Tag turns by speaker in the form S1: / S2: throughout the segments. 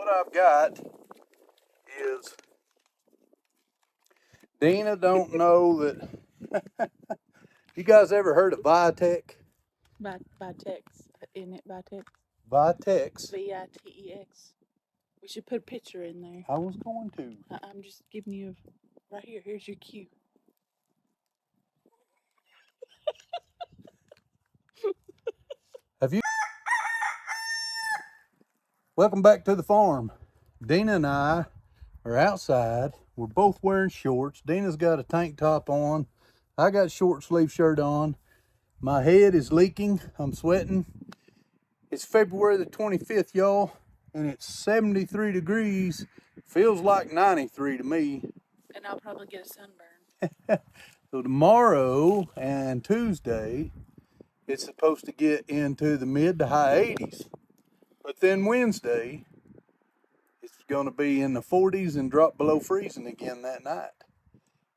S1: what I've got is, Deanna don't know that. You guys ever heard of Vitex?
S2: Vitex, isn't it Vitex?
S1: Vitex.
S2: Vitex. We should put a picture in there.
S1: I was going to.
S2: I'm just giving you right here. Here's your cue.
S1: Have you? Welcome back to the farm. Deanna and I are outside. We're both wearing shorts. Deanna's got a tank top on. I got short sleeve shirt on. My head is leaking. I'm sweating. It's February the 25th, y'all, and it's 73 degrees. Feels like 93 to me.
S2: And I'll probably get a sunburn.
S1: So tomorrow and Tuesday, it's supposed to get into the mid to high 80s. But then Wednesday, it's going to be in the 40s and drop below freezing again that night.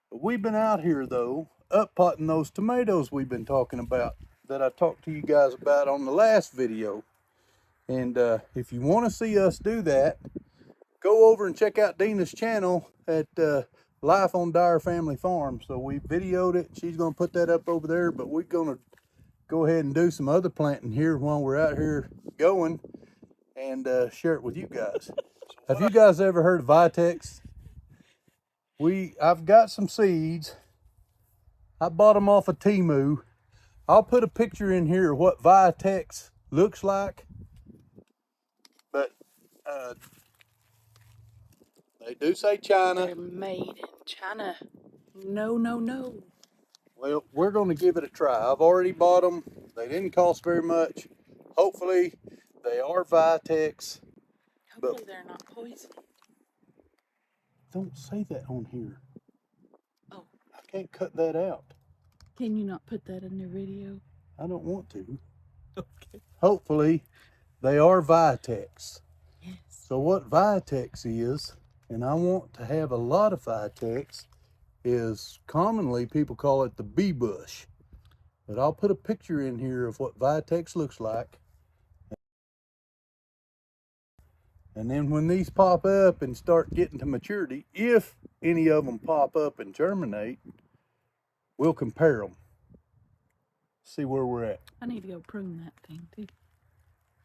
S1: But we've been out here, though, up potting those tomatoes we've been talking about, that I talked to you guys about on the last video. And if you want to see us do that, go over and check out Deanna's channel at Life on Dyer Family Farm. So we videoed it. She's going to put that up over there, but we're going to go ahead and do some other planting here while we're out here going, and share it with you guys. Have you guys ever heard of Vitex? I've got some seeds. I bought them off of Temu. I'll put a picture in here of what Vitex looks like. But they do say China.
S2: They're made in China. No.
S1: Well, we're going to give it a try. I've already bought them. They didn't cost very much. Hopefully, they are Vitex.
S2: Hopefully they're not poison.
S1: Don't say that on here.
S2: Oh.
S1: I can't cut that out.
S2: Can you not put that in the video?
S1: I don't want to.
S2: Okay.
S1: Hopefully, they are Vitex.
S2: Yes.
S1: So what Vitex is, and I want to have a lot of Vitex, is commonly people call it the bee bush. But I'll put a picture in here of what Vitex looks like. And then when these pop up and start getting to maturity, if any of them pop up and germinate, we'll compare them. See where we're at.
S2: I need to go prune that thing too.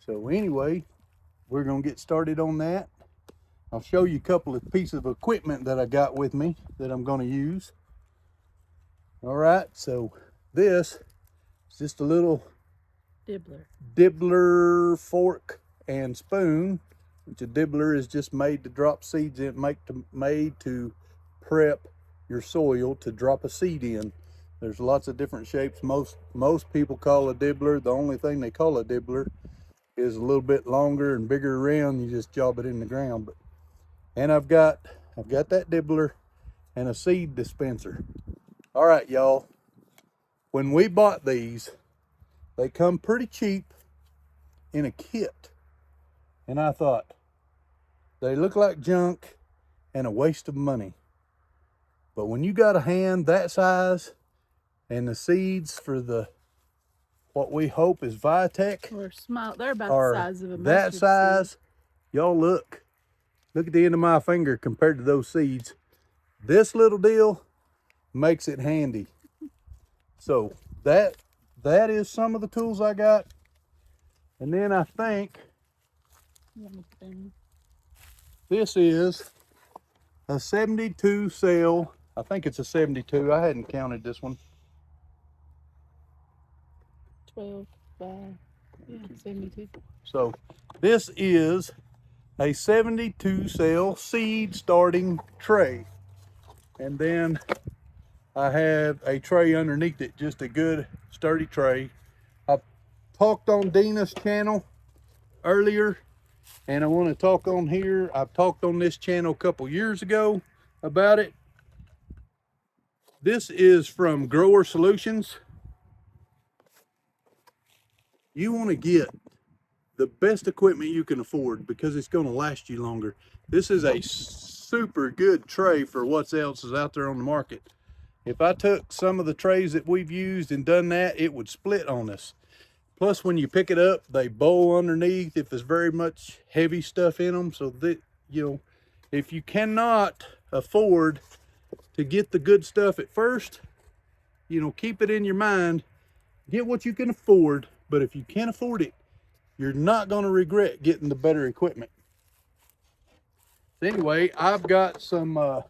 S1: So anyway, we're gonna get started on that. I'll show you a couple of pieces of equipment that I got with me that I'm gonna use. All right, so this is just a little dibbler fork and spoon, which a dibbler is just made to drop seeds in, made to prep your soil to drop a seed in. There's lots of different shapes. Most people call a dibbler, the only thing they call a dibbler is a little bit longer and bigger around. You just job it in the ground. And I've got that dibbler and a seed dispenser. All right, y'all. When we bought these, they come pretty cheap in a kit. And I thought, they look like junk and a waste of money. But when you got a hand that size and the seeds for what we hope is Vitex,
S2: or small, they're about the size of a
S1: that size, y'all look at the end of my finger compared to those seeds. This little deal makes it handy. So that is some of the tools I got. And then I think this is a 72 cell. I think it's a 72. I hadn't counted this one.
S2: 12 by 72.
S1: So this is a 72 cell seed starting tray. And then I have a tray underneath it, just a good sturdy tray. I talked on Deanna's channel earlier, and I want to talk on here. I've talked on this channel a couple years ago about it. This is from Grower Solutions. You want to get the best equipment you can afford because it's going to last you longer. This is a super good tray for what else is out there on the market. If I took some of the trays that we've used and done that, it would split on us. Plus, when you pick it up, they bowl underneath if there's very much heavy stuff in them. So that, you know, if you cannot afford to get the good stuff at first, you know, keep it in your mind. Get what you can afford, but if you can't afford it, you're not going to regret getting the better equipment. So anyway, I've got some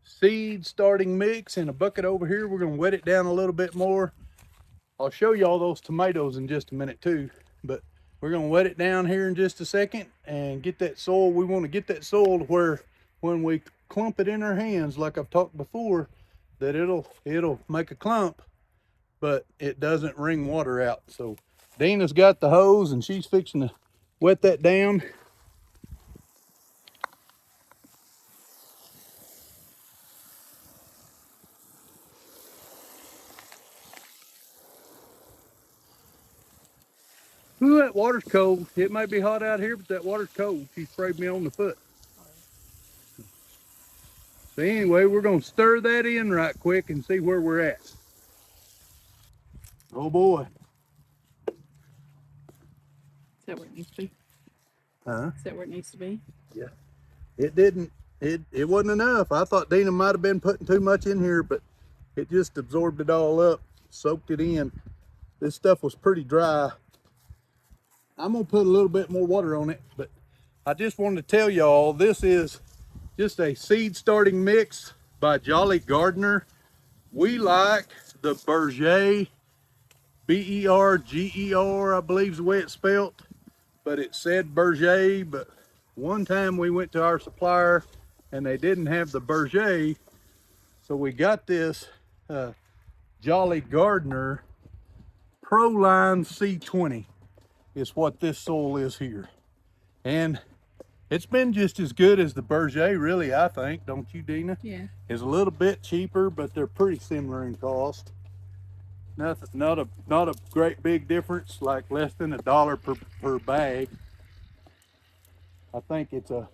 S1: seed starting mix in a bucket over here. We're going to wet it down a little bit more. I'll show you all those tomatoes in just a minute too, but we're going to wet it down here in just a second and get that soil. We want to get that soil to where when we clump it in our hands, like I've talked before, that it'll make a clump, but it doesn't wring water out. So Deanna's got the hose and she's fixing to wet that down. Ooh, that water's cold. It might be hot out here, but that water's cold. She sprayed me on the foot. So anyway, we're gonna stir that in right quick and see where we're at. Oh boy.
S2: Is that where it needs to be?
S1: Huh?
S2: Is that where it needs to be?
S1: Yeah. It wasn't enough. I thought Deanna might have been putting too much in here, but it just absorbed it all up, soaked it in. This stuff was pretty dry. I'm gonna put a little bit more water on it, but I just wanted to tell y'all this is just a seed starting mix by Jolly Gardener. We like the Berger, B-E-R-G-E-R, I believe is the way it's spelt, but it said Berger. But one time we went to our supplier and they didn't have the Berger, so we got this Jolly Gardener Proline C20 is what this soil is here. And it's been just as good as the Berger, really, I think. Don't you, Deanna?
S2: Yeah.
S1: It's a little bit cheaper, but they're pretty similar in cost. Nothing, not a great big difference, like less than $1 per bag. I think it's a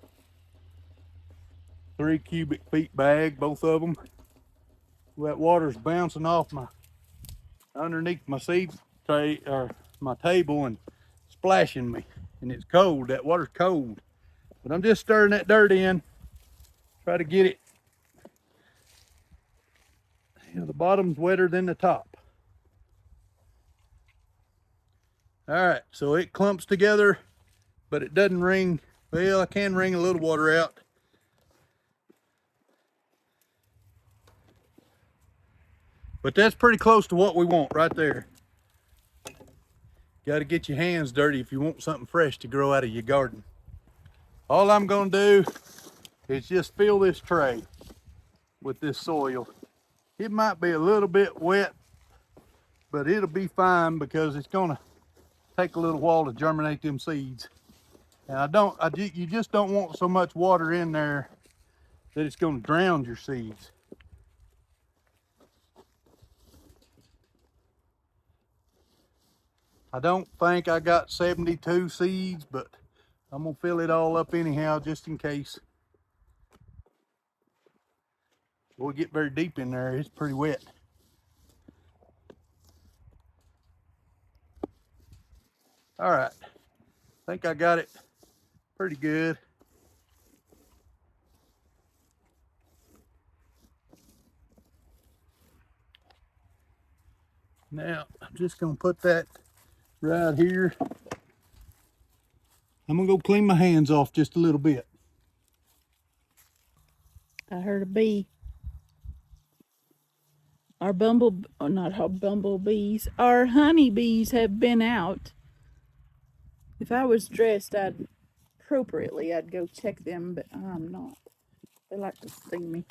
S1: 3 cubic feet bag, both of them. That water's bouncing off underneath my seed tray or my table and splashing me, and it's cold. That water's cold, but I'm just stirring that dirt in, try to get it. You know, the bottom's wetter than the top. All right, so it clumps together, but it doesn't wring. Well, I can wring a little water out. But that's pretty close to what we want right there. Got to get your hands dirty if you want something fresh to grow out of your garden. All I'm going to do is just fill this tray with this soil. It might be a little bit wet, but it'll be fine because it's going to take a little while to germinate them seeds. And you just don't want so much water in there that it's going to drown your seeds. I don't think I got 72 seeds, but I'm gonna fill it all up anyhow, just in case. We'll get very deep in there, it's pretty wet. All right, I think I got it pretty good. Now, I'm just gonna put that right here. I'm gonna go clean my hands off just a little bit.
S2: I heard a bee. Our not our bumblebees, our honeybees have been out. If I was dressed appropriately, I'd go check them, but I'm not. They like to sting me.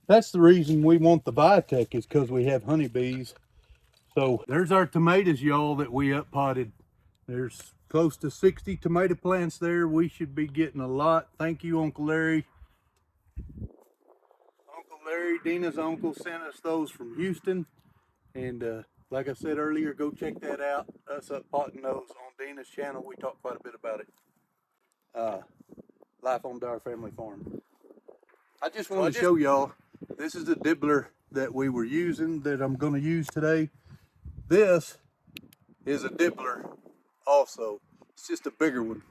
S1: That's the reason we want the Vitex, is because we have honeybees. So there's our tomatoes, y'all, that we up potted. There's close to 60 tomato plants there. We should be getting a lot. Thank you, Uncle Larry. Uncle Larry, Deanna's uncle, sent us those from Houston. And like I said earlier, go check that out. Us up potting those on Deanna's channel. We talk quite a bit about it. Life on Our Family Farm. I just wanted to show y'all, this is the dibbler that we were using that I'm going to use today. This is a dibbler also. It's just a bigger one.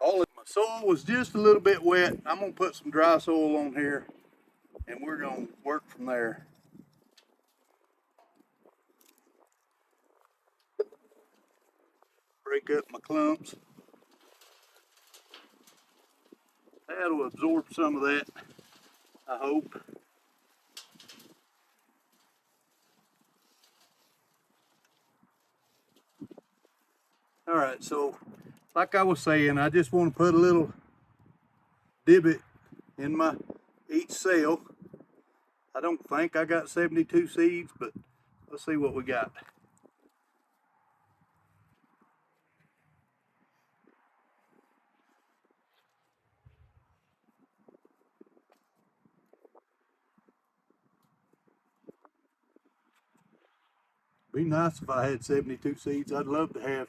S1: My soil was just a little bit wet. I'm gonna put some dry soil on here and we're gonna work from there. Break up my clumps. That'll absorb some of that, I hope. All right, so like I was saying, I just want to put a little divot in my each cell. I don't think I got 72 seeds, but let's see what we got. Be nice if I had 72 seeds. I'd love to have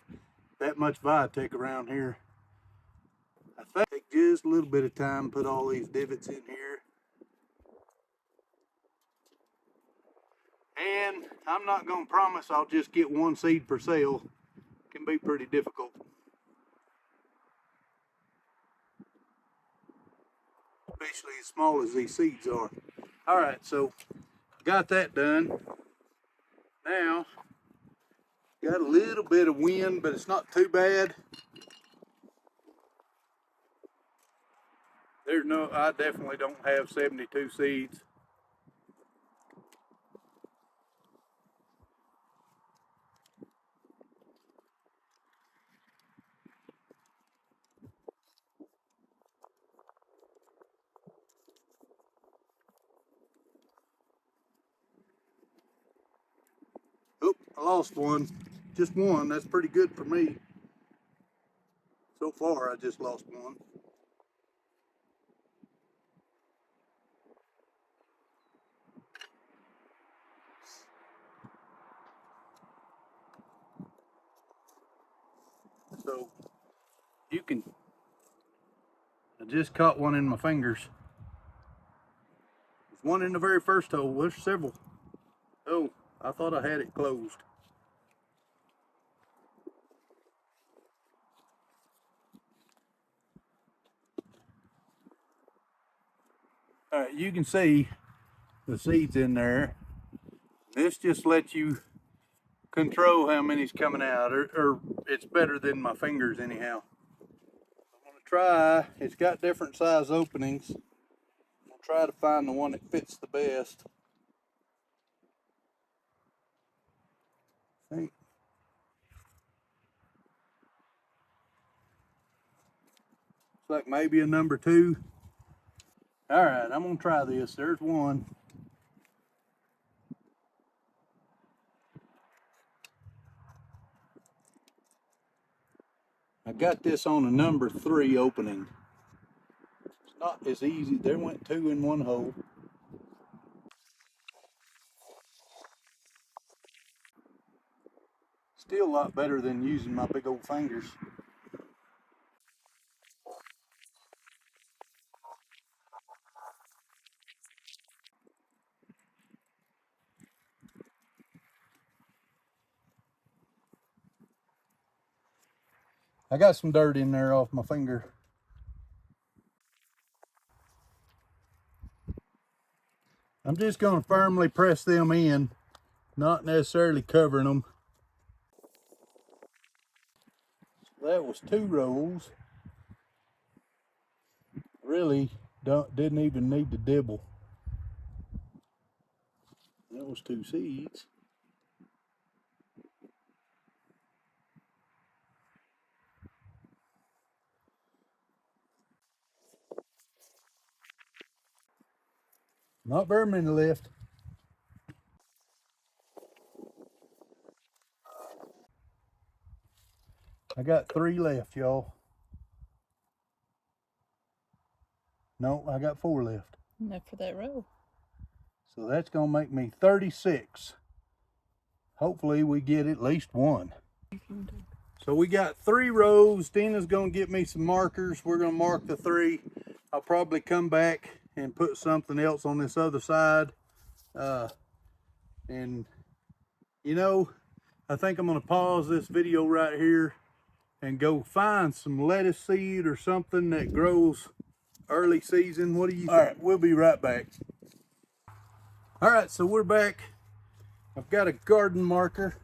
S1: that much Vitex around here. I think take just a little bit of time, put all these divots in here. And I'm not gonna promise I'll just get one seed per cell. It can be pretty difficult. Especially as small as these seeds are. All right, so got that done. Now, got a little bit of wind, but it's not too bad. I definitely don't have 72 seeds. Oop, I lost one. Just one, that's pretty good for me. So far, I just lost one. So, you can, I just caught one in my fingers. There's one in the very first hole, there's several. Oh, I thought I had it closed. All right, you can see the seeds in there. This just lets you control how many's coming out, or it's better than my fingers anyhow. I'm gonna try, it's got different size openings. I'll try to find the one that fits the best. I think it's like maybe a number 2. All right, I'm gonna try this. There's one. I got this on a number 3 opening. It's not as easy. There went 2 in one hole. Still a lot better than using my big old fingers. I got some dirt in there off my finger. I'm just going to firmly press them in, not necessarily covering them. That was 2 rows. Really didn't even need to dibble. That was 2 seeds. Not very many left. I got 3 left, y'all. No, I got 4 left.
S2: Enough for that row.
S1: So that's gonna make me 36. Hopefully we get at least one. So we got 3 rows. Deanna's gonna get me some markers. We're gonna mark the 3. I'll probably come back and put something else on this other side. And you know, I think I'm gonna pause this video right here and go find some lettuce seed or something that grows early season. What do you think? All right, we'll be right back. All right, so we're back. I've got a garden marker.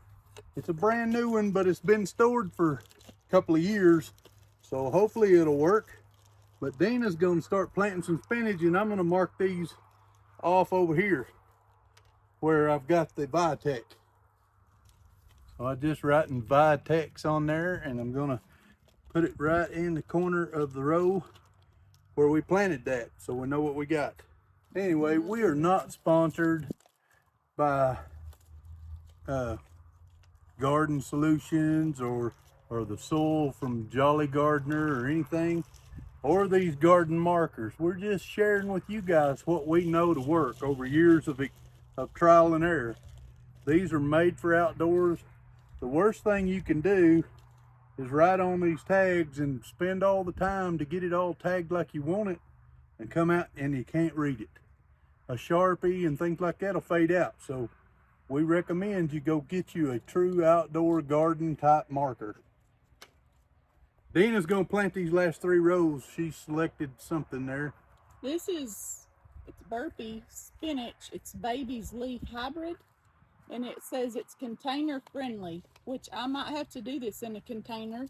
S1: It's a brand new one, but it's been stored for a couple of years, so hopefully it'll work. But Deanna's gonna start planting some spinach, and I'm gonna mark these off over here where I've got the Vitex. So I just writing Vitex on there, and I'm gonna put it right in the corner of the row where we planted that, so we know what we got. Anyway, we are not sponsored by Garden Solutions or the soil from Jolly Gardener or anything, or these garden markers. We're just sharing with you guys what we know to work over years of trial and error. These are made for outdoors. The worst thing you can do is write on these tags and spend all the time to get it all tagged like you want it and come out and you can't read it. A Sharpie and things like that will fade out. So we recommend you go get you a true outdoor garden type marker. Deanna's gonna plant these last 3 rows. She selected something there.
S2: It's burpee spinach. It's baby's leaf hybrid, and it says it's container friendly, which I might have to do this in a container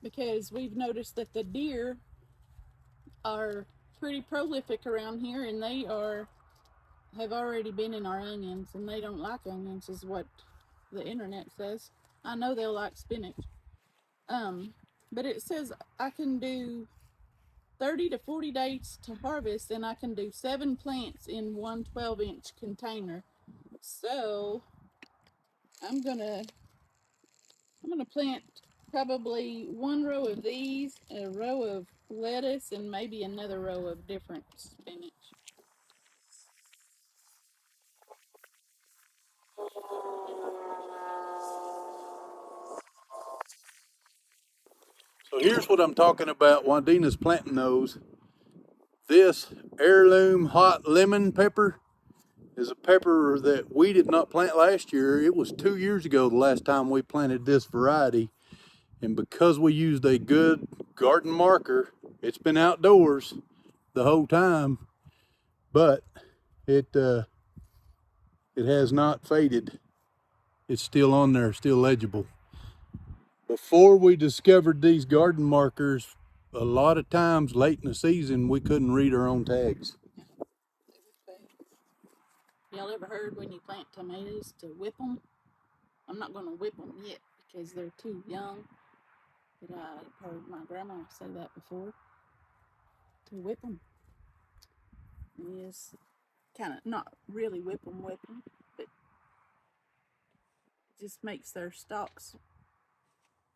S2: because we've noticed that the deer are pretty prolific around here, and they have already been in our onions, and they don't like onions is what the internet says. I know they'll like spinach. But it says I can do 30 to 40 days to harvest, and I can do 7 plants in one 12-inch container. So I'm gonna plant probably 1 row of these, a row of lettuce, and maybe another row of different spinach.
S1: So here's what I'm talking about while Deanna's planting those. This heirloom hot lemon pepper is a pepper that we did not plant last year. It was 2 years ago the last time we planted this variety. And because we used a good garden marker, it's been outdoors the whole time, but it has not faded. It's still on there, still legible. Before we discovered these garden markers, a lot of times late in the season, we couldn't read our own tags.
S2: Y'all ever heard when you plant tomatoes to whip them? I'm not going to whip them yet because they're too young, but I've heard my grandma say that before, to whip them. Yes, kind of not really whip them, but it just makes their stalks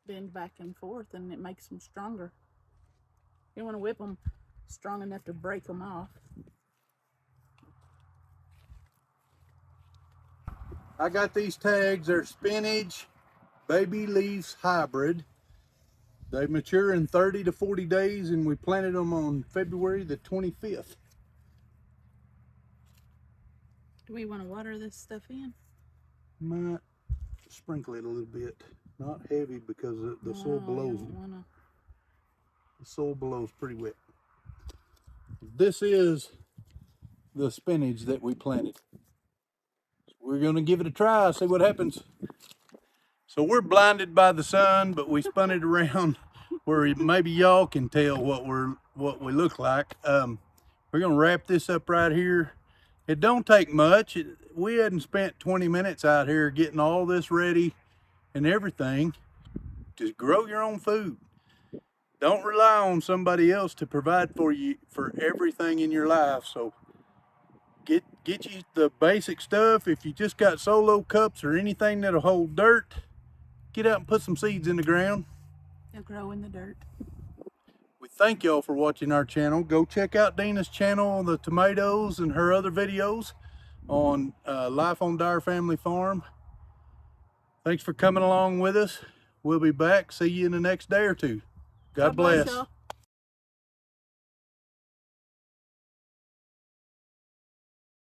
S2: bend back and forth, and it makes them stronger. You don't want to whip them strong enough to break them off.
S1: I got these tags. They're spinach baby leaves hybrid. They mature in 30 to 40 days, and we planted them on February the 25th.
S2: Do we want to water this stuff in?
S1: Might sprinkle it a little bit. Not heavy because the soil below the soil below is pretty wet. This is the spinach that we planted. We're going to give it a try, see what happens. So we're blinded by the sun, but we spun it around where maybe y'all can tell what we look like. We're going to wrap this up right here. It don't take much. We hadn't spent 20 minutes out here getting all this ready and everything. Just grow your own food. Don't rely on somebody else to provide for you for everything in your life. So get you the basic stuff. If you just got solo cups or anything that'll hold dirt, get out and put some seeds in the ground.
S2: They'll grow in the dirt.
S1: We thank y'all for watching our channel. Go check out Deanna's channel on the tomatoes and her other videos on Life on Dyer Family Farm. Thanks for coming along with us. We'll be back. See you in the next day or two. God bless.